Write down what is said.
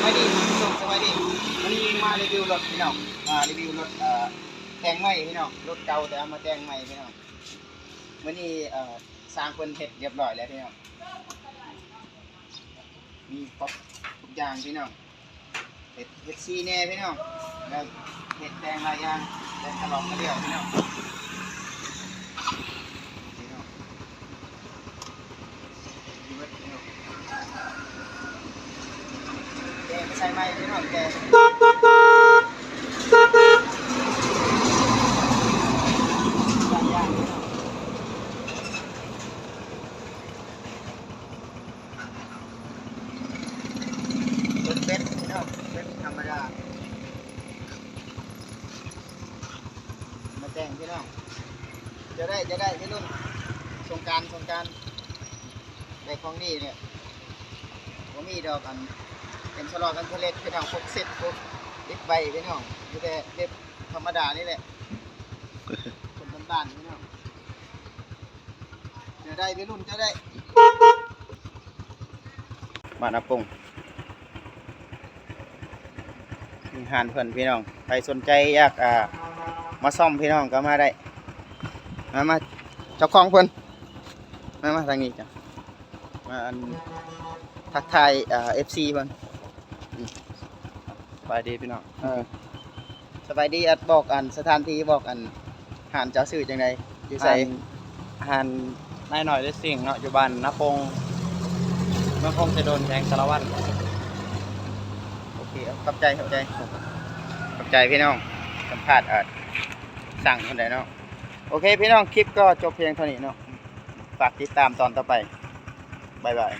บายดีส่งสบายดีวันนี้มารีวิวรถพี่น้องมารีวิวรถแต่งใหม่พี่น้องรถเก่าแต่เอามาแต่งใหม่พี่น้องวันนี้สร้างคนเฮ็ดเรียบร้อยแล้วพี่น้องมีครบทุกอย่างพี่น้องเฮ็ดซีแน่พี่น้องแล้วเฮ็ดแต่งหลายอย่างแต่ตลอดมาเดียวพี่น้องแกไม่ใช่ไหมพี่น้องแกรถเบนซ์พี่น้องเบนซ์ธรรมดามาแต่งพี่น้องจะได้พี่นุ่นสงกรารได้ของดีเนี่ยผมมีดอกกันเป็นฉลองกันทะเลพี่น้องพกเซ็ตพกลิฟใบพี่น้องอยู่แต่เล็บธรรมดานี่แหละคนบ้านๆพี่น้องจะได้พี่นุ่นจะได้บ้านอาปงหานเพิ่นพี่น้องใครสนใจอยากมาซ่อมพี่น้องก็มาได้มาเจ้าของเพิ่นมาทางนี้จ้ะมาทักทายFC เพิ่นสบายดีพี่น้องสบายดีบอกสถานที่บอกหานเจ้าสื่อจังไดอยู่ไสหานนายหน่อยได้สิ่งเนาะอยู่บ้านนาปงเมืองคงจะโดนแทงสารวัตรโอเคขอบใจพี่น้องสัมภาษณ์สั่งคนใดเนาะโอเคพี่น้องคลิปก็จบเพียงเท่านี้เนาะฝากติดตามตอนต่อไปบ๊ายบาย